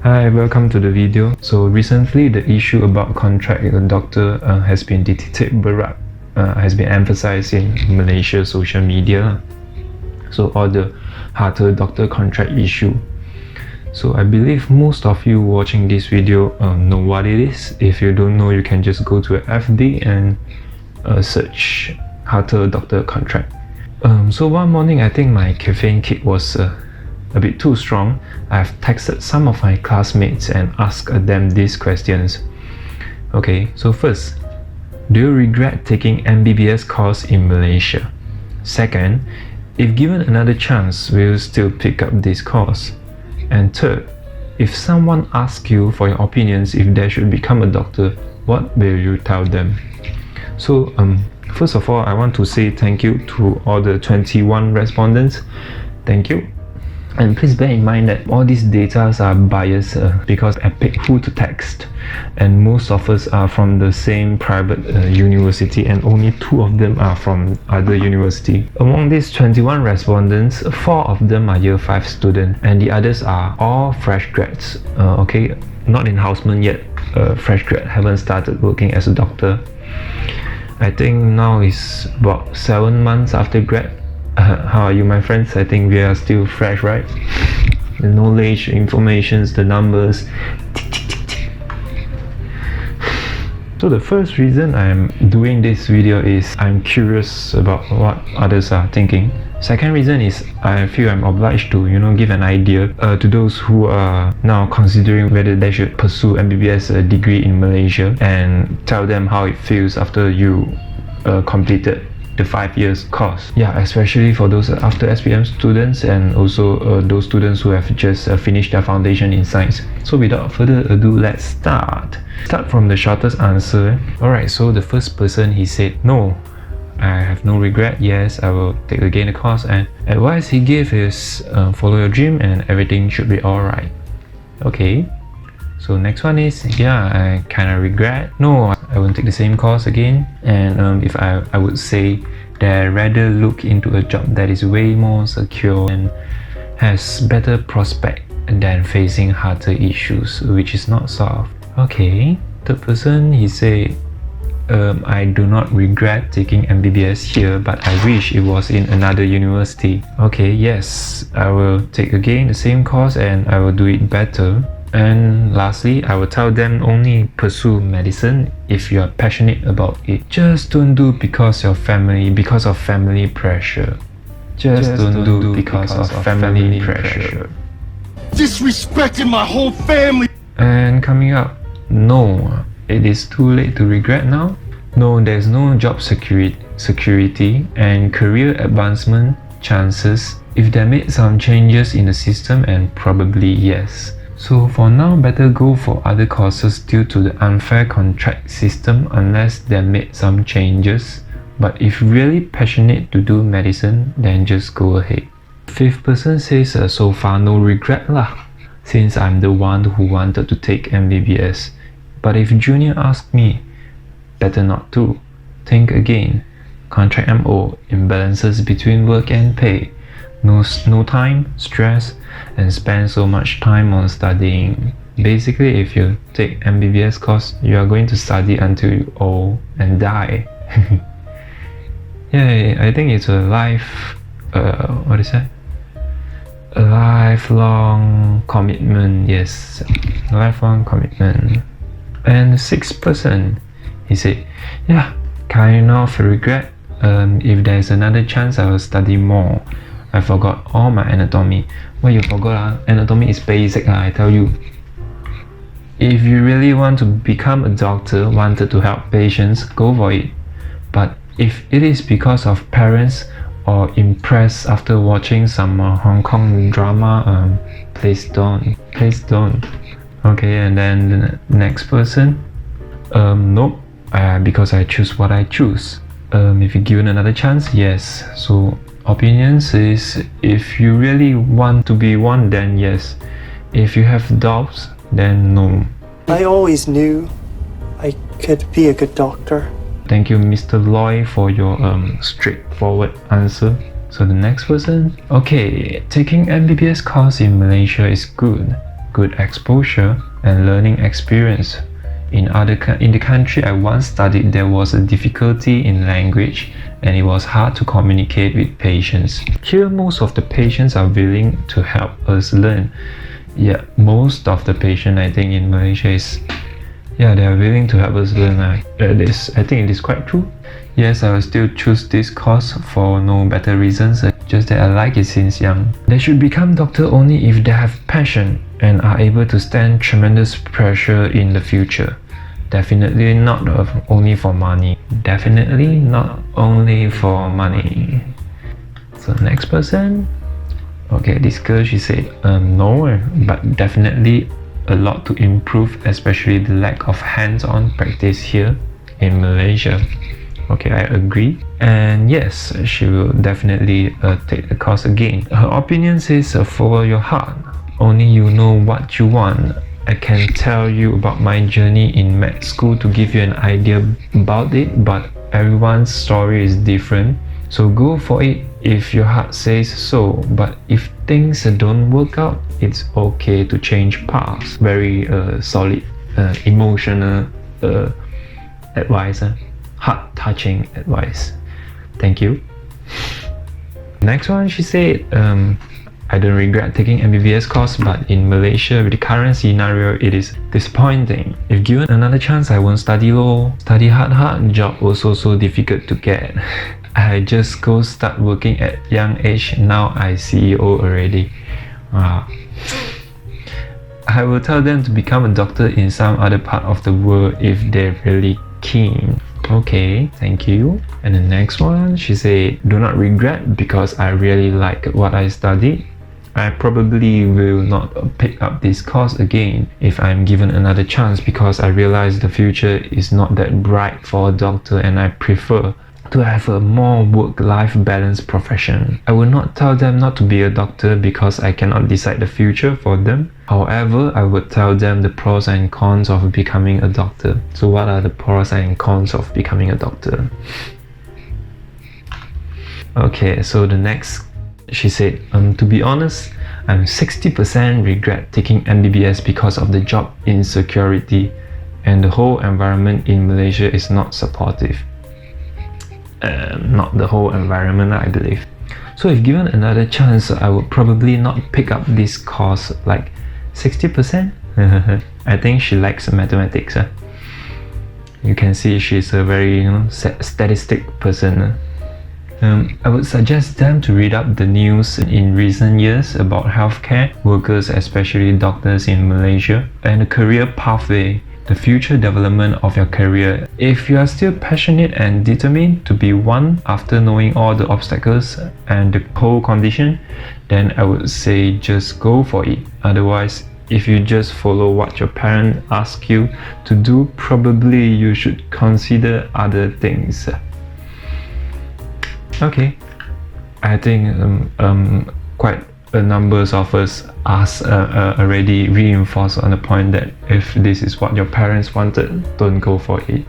Hi, welcome to the video. So recently the issue about contract with a doctor has been has been emphasized in Malaysia social media. So all the harder doctor contract issue. So I believe most of you watching this video know what it is. If you don't know, you can just go to FB and search harder doctor contract. So one morning I think my caffeine kick was a bit too strong. I've texted some of my classmates and asked them these questions. Okay, so first, do you regret taking MBBS course in Malaysia? Second, if given another chance, will you still pick up this course? And third, if someone asks you for your opinions if they should become a doctor, what will you tell them? So first of all, I want to say thank you to all the 21 respondents. Thank you. And please bear in mind that all these data are biased because I pick who to text, and most of us are from the same private university, and only 2 of them are from other university. Among these 21 respondents, 4 of them are year 5 students and the others are all fresh grads. Okay, not in houseman yet, fresh grad, haven't started working as a doctor. I think now is about 7 months after grad. How are you, my friends? I think we are still fresh, right? The knowledge, informations, the numbers. So the first reason I'm doing this video is I'm curious about what others are thinking. Second reason is I feel I'm obliged to, give an idea to those who are now considering whether they should pursue MBBS degree in Malaysia, and tell them how it feels after you completed the 5 years course. Yeah, especially for those after SPM students, and also those students who have just finished their foundation in science. So without further ado, let's start from the shortest answer. Alright, so the first person, he said, no, I have no regret. Yes, I will take again the course, and advice he gave is follow your dream and everything should be alright. Okay, so next one is, yeah, I kind of regret. No, I won't take the same course again. And if I would say that I'd rather look into a job that is way more secure and has better prospect than facing harder issues which is not solved. Okay, third person, he said, I do not regret taking MBBS here, but I wish it was in another university. Okay, yes, I will take again the same course and I will do it better. And lastly, I will tell them only pursue medicine if you are passionate about it. Just don't do because of family pressure. Just don't do because of family pressure. Disrespecting my whole family. And coming up, no, it is too late to regret now. No, there's no job security and career advancement chances if they made some changes in the system, and probably yes. So for now, better go for other courses due to the unfair contract system unless they made some changes. But if really passionate to do medicine, then just go ahead. Fifth person says, so far no regret lah, since I'm the one who wanted to take MBBS. But if junior asked me, better not to. Think again. Contract MO, imbalances between work and pay. No time, stress, and spend so much time on studying. Basically, if you take MBBS course, you are going to study until you old and die. Yeah, I think it's a a lifelong commitment. Yes, lifelong commitment. And the sixth person, he said, yeah, kind of regret. If there's another chance, I will study more. I forgot all my anatomy. What you forgot? Anatomy is basic, I tell you. If you really want to become a doctor, wanted to help patients, go for it. But if it is because of parents or impressed after watching some Hong Kong drama, please don't. Okay, and then the next person, nope, because I choose what I choose. If you're given another chance, yes. So opinions is, if you really want to be one, then yes. If you have doubts, then no. I always knew I could be a good doctor. Thank you, Mr. Loy, for your straightforward answer. So the next person, okay, taking MBBS course in Malaysia is good. good exposure and learning experience. In the country I once studied, there was a difficulty in language and it was hard to communicate with patients. Here, most of the patients are willing to help us learn. Yeah, most of the patients I think in Malaysia they are willing to help us learn. I think it is quite true. Yes, I will still choose this course for no better reasons, just that I like it since young. They should become doctor only if they have passion and are able to stand tremendous pressure in the future. Definitely not only for money. Definitely not only for money. So next person. Okay, this girl, she said, no, but definitely a lot to improve, especially the lack of hands-on practice here in Malaysia. Okay, I agree. And yes, she will definitely take the course again. Her opinion says, follow your heart. Only you know what you want. I can tell you about my journey in med school to give you an idea about it, but everyone's story is different. So go for it if your heart says so. But if things don't work out, it's okay to change paths. Very solid, emotional advice. Heart-touching advice. Thank you. Next one, she said, I don't regret taking MBBS course, but in Malaysia, with the current scenario, it is disappointing. If given another chance, I won't study law. Study hard, job also so difficult to get. I just go start working at young age, now I CEO already. Wow. I will tell them to become a doctor in some other part of the world if they're really keen. Okay, thank you. And the next one, she said, do not regret because I really like what I studied. I probably will not pick up this course again if I'm given another chance because I realize the future is not that bright for a doctor and I prefer to have a more work-life balance profession. I will not tell them not to be a doctor because I cannot decide the future for them. However, I would tell them the pros and cons of becoming a doctor. So what are the pros and cons of becoming a doctor? Okay, so the next, she said, to be honest, I'm 60% regret taking MBBS because of the job insecurity and the whole environment in Malaysia is not supportive. Not the whole environment, I believe. So if given another chance, I would probably not pick up this course, like 60%. I think she likes mathematics. You can see she's a very statistic person. I would suggest them to read up the news in recent years about healthcare workers, especially doctors in Malaysia, and the career pathway, the future development of your career. If you are still passionate and determined to be one after knowing all the obstacles and the whole condition, then I would say just go for it. Otherwise, if you just follow what your parents ask you to do, probably you should consider other things. Okay, I think quite a numbers of us already reinforced on the point that if this is what your parents wanted, don't go for it.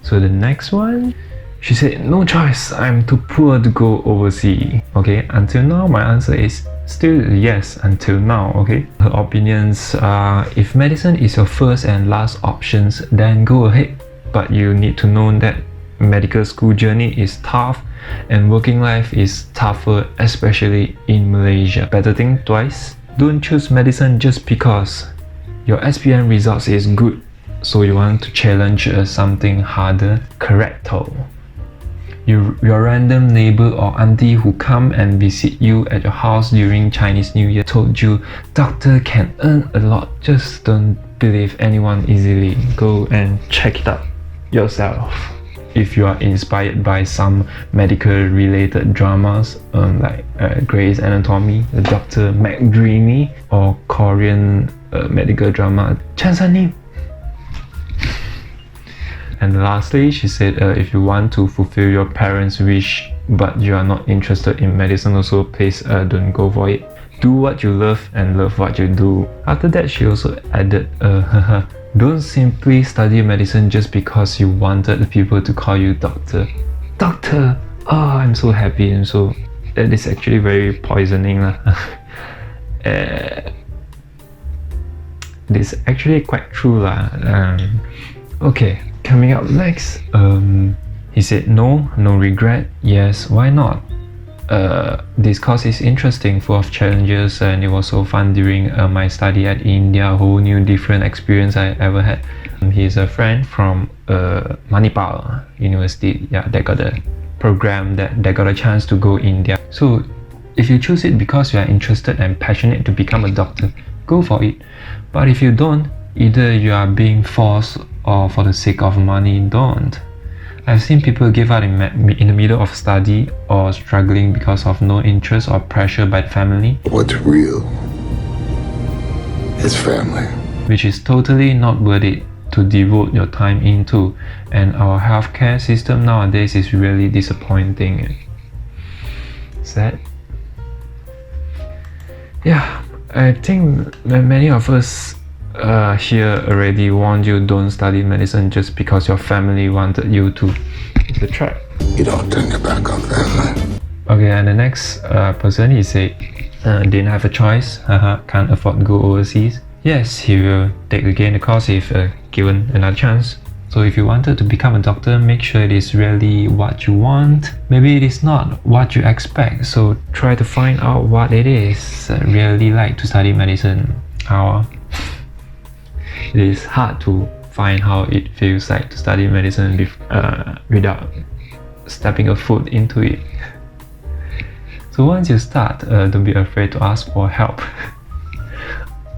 So the next one, she said, no choice, I'm too poor to go overseas. Okay, until now my answer is still yes until now. Okay, her opinions are, if medicine is your first and last options, then go ahead, but you need to know that medical school journey is tough and working life is tougher, especially in Malaysia. Better think twice. Don't choose medicine just because your SPM results is good, so you want to challenge something harder. Correcto. Your random neighbor or auntie who come and visit you at your house during Chinese New Year told you doctor can earn a lot. Just don't believe anyone easily. Go and check it out yourself. If you are inspired by some medical related dramas like Grey's Anatomy, the Dr. McDreamy, or Korean medical drama Chansanim. And lastly, she said, if you want to fulfill your parents' wish but you are not interested in medicine also, please don't go for it. Do what you love and love what you do. After that, she also added, don't simply study medicine just because you wanted people to call you doctor. Doctor! Oh, I'm so happy. And so that is actually very poisoning. this is actually quite true lah. Okay, coming up next, he said no regret. Yes, why not? This course is interesting, full of challenges, and it was so fun during my study at India. A whole new different experience I ever had. He's a friend from Manipal University, yeah, that got a program that got a chance to go India. So if you choose it because you are interested and passionate to become a doctor, go for it. But if you don't, either you are being forced or for the sake of money, don't. I've seen people give up in the middle of study or struggling because of no interest or pressure by the family. What's real is family. Which is totally not worth it to devote your time into. And our healthcare system nowadays is really disappointing. Sad. Yeah, I think that many of us here already warned you, don't study medicine just because your family wanted you to. It's a trap. You don't turn your back on family. Okay, and the next person, he said, didn't have a choice, can't afford to go overseas. Yes, he will take again the course if given another chance. So if you wanted to become a doctor, make sure it is really what you want. Maybe it is not what you expect, so try to find out what it is really like to study medicine. How it is hard to find how it feels like to study medicine without stepping a foot into it. So once you start, don't be afraid to ask for help.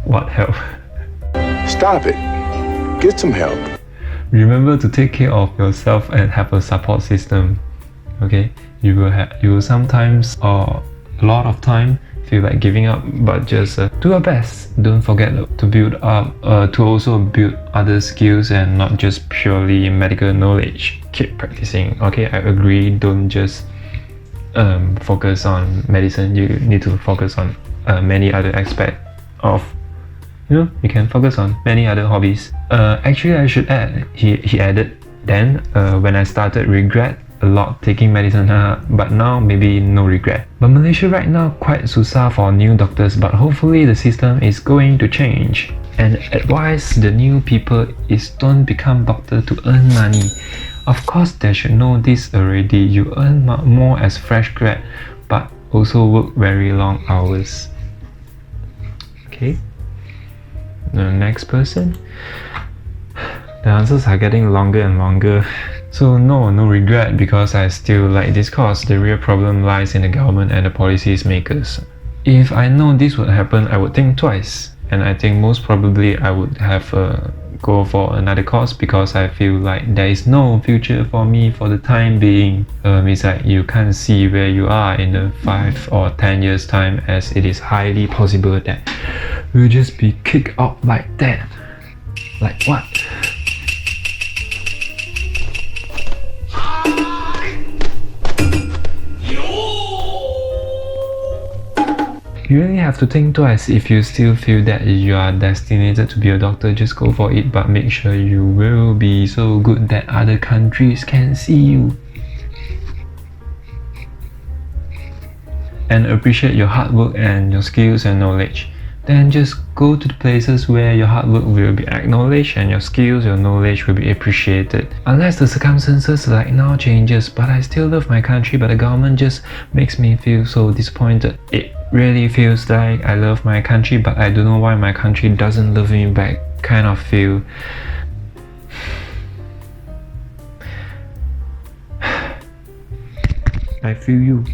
What help? Stop it. Get some help. Remember to take care of yourself and have a support system. Okay, you will sometimes or a lot of time feel like giving up, but just do your best. Don't forget to build up, to also build other skills and not just purely medical knowledge. Keep practicing. Okay, I agree. Don't just focus on medicine. You need to focus on many other aspects of. You can focus on many other hobbies. Actually, I should add, he added, then when I started, regret a lot taking medicine, but now maybe no regret. But Malaysia right now quite susah for new doctors, but hopefully the system is going to change. And advice the new people is don't become doctor to earn money. Of course, they should know this already. You earn more as fresh grad, but also work very long hours. Okay. The next person. The answers are getting longer and longer. So no regret because I still like this course. The real problem lies in the government and the policies makers. If I know this would happen, I would think twice. And I think most probably I would have go for another course because I feel like there is no future for me for the time being. It's like you can't see where you are in the 5 or 10 years time, as it is highly possible that we'll just be kicked out like that. Like what? You really have to think twice. If you still feel that you are destined to be a doctor, just go for it, but make sure you will be so good that other countries can see you. And appreciate your hard work and your skills and knowledge. Then just go to the places where your hard work will be acknowledged and your skills, your knowledge will be appreciated. Unless the circumstances like now changes, but I still love my country, but the government just makes me feel so disappointed. It really feels like I love my country, but I don't know why my country doesn't love me back. Kind of feel. I feel you.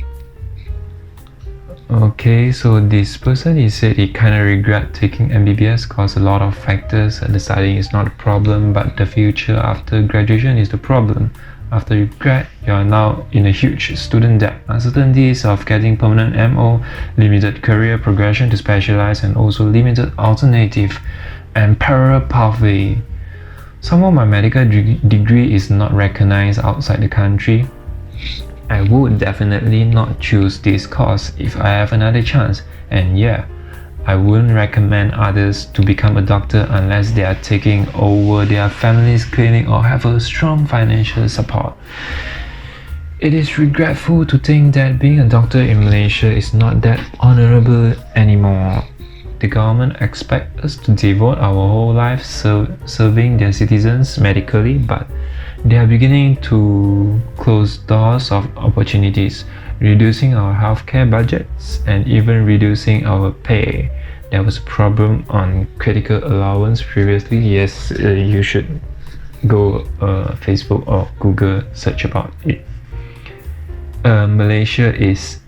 Okay, so this person, he said he kind of regret taking MBBS cause a lot of factors. The studying is not a problem, but the future after graduation is the problem. After you grad, you are now in a huge student debt, uncertainties of getting permanent MO, limited career progression to specialize, and also limited alternative and parallel pathway. Some of my medical degree is not recognized outside the country. I would definitely not choose this course if I have another chance, and yeah, I wouldn't recommend others to become a doctor unless they are taking over their family's clinic or have a strong financial support. It is regretful to think that being a doctor in Malaysia is not that honorable anymore. The government expects us to devote our whole life serving their citizens medically, but they are beginning to close doors of opportunities, reducing our healthcare budgets and even reducing our pay. There was a problem on critical allowance previously. Yes, you should go Facebook or Google search about it. Malaysia is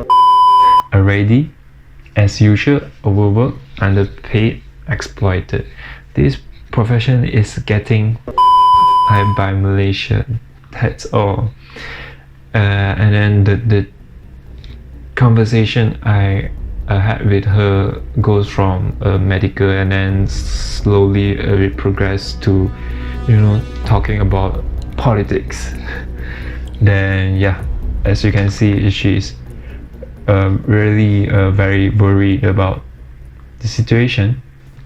already, as usual, overworked, underpaid, exploited. This profession is getting by Malaysia. That's all. And then the conversation I had with her goes from medical, and then slowly it progressed to, talking about politics. Then yeah, as you can see, she's really very worried about the situation.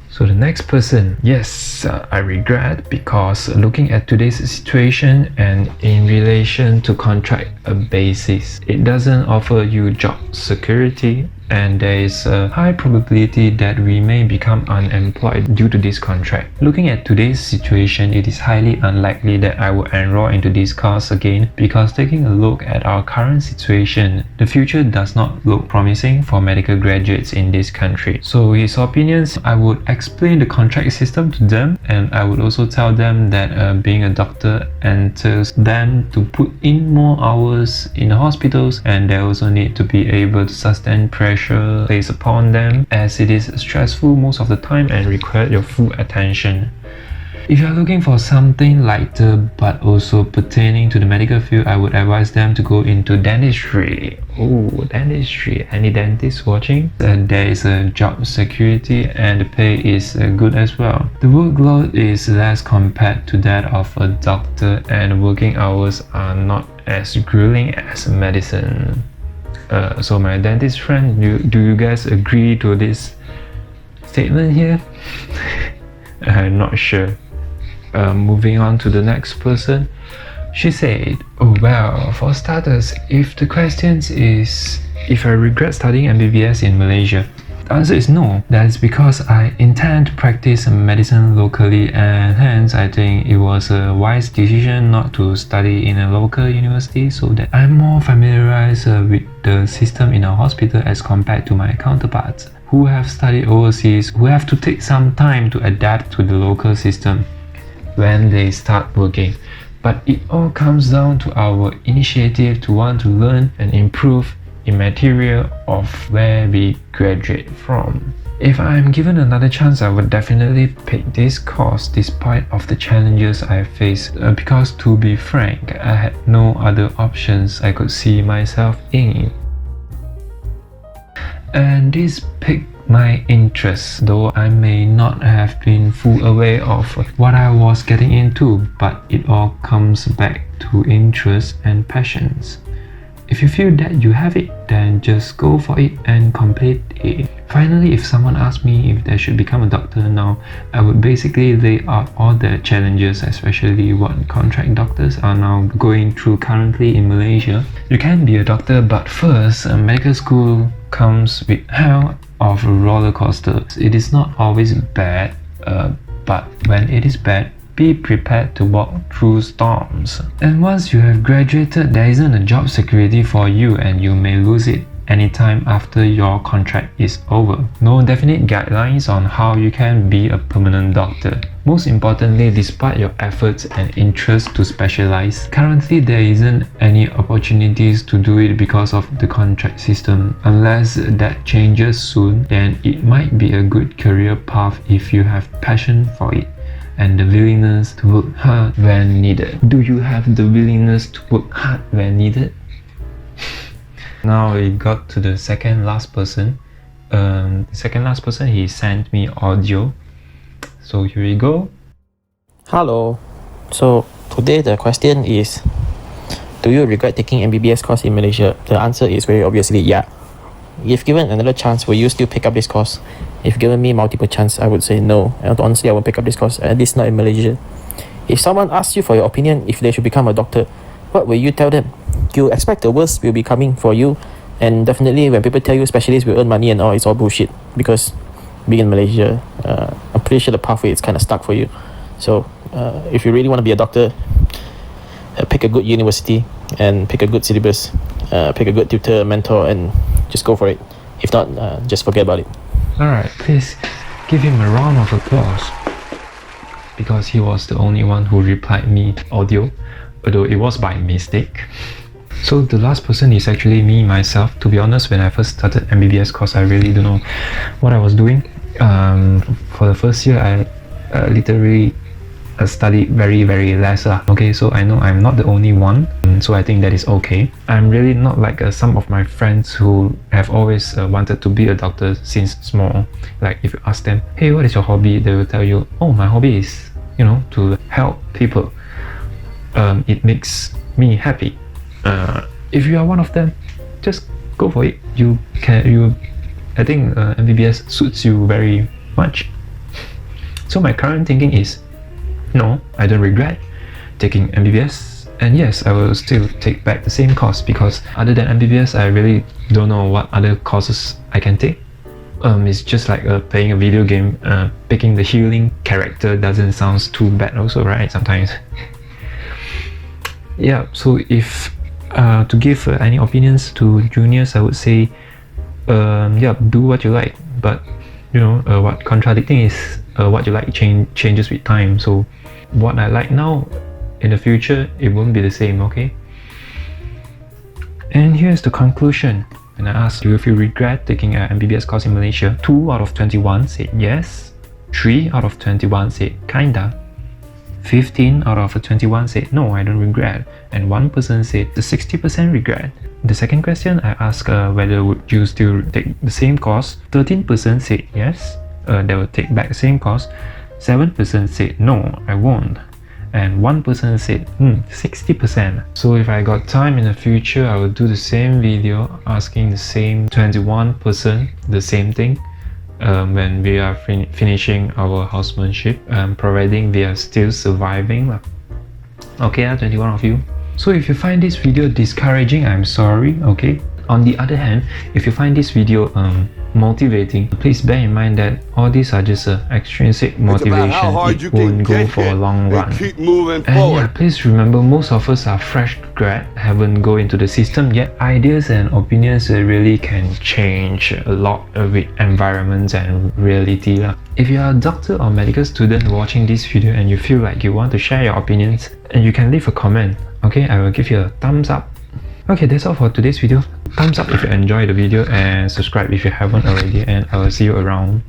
So the next person, yes, I regret, because looking at today's situation and in relation to contract basis, it doesn't offer you job security, and there is a high probability that we may become unemployed due to this contract. Looking at today's situation, it is highly unlikely that I will enroll into this course again, because taking a look at our current situation, the future does not look promising for medical graduates in this country. So his opinions, I would explain the contract system to them, and I would also tell them that being a doctor entails them to put in more hours in the hospitals, and they also need to be able to sustain pressure placed upon them, as it is stressful most of the time and requires your full attention. If you are looking for something lighter but also pertaining to the medical field, I would advise them to go into dentistry. Oh, dentistry. Any dentist watching? There is a job security and the pay is good as well. The workload is less compared to that of a doctor, and working hours are not as grueling as medicine. So my dentist friend, do you guys agree to this statement here? I'm not sure. Moving on to the next person, she said, oh well, for starters, if the question is if I regret studying MBBS in Malaysia, the answer is no. That is because I intend to practice medicine locally, and hence I think it was a wise decision not to study in a local university, so that I'm more familiarized with the system in our hospital as compared to my counterparts who have studied overseas, who have to take some time to adapt to the local system when they start working. But it all comes down to our initiative to want to learn and improve in material of where we graduate from. If I am given another chance, I would definitely pick this course despite of the challenges I faced, because to be frank, I had no other options I could see myself in. And this piqued my interest, though I may not have been full aware of what I was getting into, but it all comes back to interest and passions. If you feel that you have it, then just go for it and complete it. Finally, if someone asks me if they should become a doctor now, I would basically lay out all the challenges, especially what contract doctors are now going through currently in Malaysia. You can be a doctor, but first, medical school comes with hell of a roller coaster. It is not always bad, but when it is bad, be prepared to walk through storms. And once you have graduated, there isn't a job security for you, and you may lose it anytime after your contract is over. No definite guidelines on how you can be a permanent doctor. Most importantly, despite your efforts and interest to specialize, currently there isn't any opportunities to do it because of the contract system. Unless that changes soon, then it might be a good career path if you have passion for it and the willingness to work hard when needed. Do you have the willingness to work hard when needed? Now we got to the second last person. The second last person, he sent me audio. So here we go. Hello. So today the question is, do you regret taking MBBS course in Malaysia? The answer is very obviously yeah. If given another chance, will you still pick up this course? If given me multiple chance, I would say no. And honestly, I won't pick up this course, at least not in Malaysia. If someone asks you for your opinion if they should become a doctor, what will you tell them? You expect the worst will be coming for you, and definitely when people tell you specialists will earn money and all, it's all bullshit, because being in Malaysia, I'm pretty sure the pathway is kind of stuck for you. So if you really want to be a doctor, pick a good university and pick a good syllabus, pick a good tutor, mentor, and just go for it. If not, just forget about it. Alright, please give him a round of applause, because he was the only one who replied me audio, although it was by mistake. So the last person is actually me myself. To be honest, when I first started MBBS course, I really don't know what I was doing. For the first year, I literally studied very less. Okay, so I know I'm not the only one, so I think that is okay. I'm really not like some of my friends who have always wanted to be a doctor since small. Like if you ask them, hey, what is your hobby? They will tell you, oh, my hobby is, to help people. It makes me happy. If you are one of them, just go for it. I think MBBS suits you very much. So my current thinking is, no, I don't regret taking MBBS, and yes, I will still take back the same course, because other than MBBS, I really don't know what other courses I can take. It's just like playing a video game. Picking the healing character doesn't sound too bad also, right? Sometimes. Yeah, so if to give any opinions to juniors, I would say, yeah, do what you like, but what contradicting is what you like changes with time. So what I like now, in the future, it won't be the same, okay? And here's the conclusion. When I asked, do you feel regret taking an MBBS course in Malaysia? 2 out of 21 said yes. 3 out of 21 said kinda. 15 out of 21 said no, I don't regret, and 1% said the 60% regret. The second question, I asked whether would you still take the same course. 13% said yes, they will take back the same course. 7% said no, I won't, and 1% said 60%. So if I got time in the future, I will do the same video asking the same 21% the same thing. When we are finishing our housemanship, providing we are still surviving. Okay, 21 of you. So if you find this video discouraging, I'm sorry, okay? On the other hand, if you find this video motivating, please bear in mind that all these are just extrinsic motivation. It won't go for a long run. Keep moving And forward. yeah, please remember, most of us are fresh grad, haven't go into the system yet. Ideas and opinions really can change a lot with environments and reality. If you are a doctor or medical student watching this video and you feel like you want to share your opinions, and you can leave a comment, okay? I will give you a thumbs up. Okay, that's all for today's video. Thumbs up if you enjoyed the video, and subscribe if you haven't already, and I will see you around.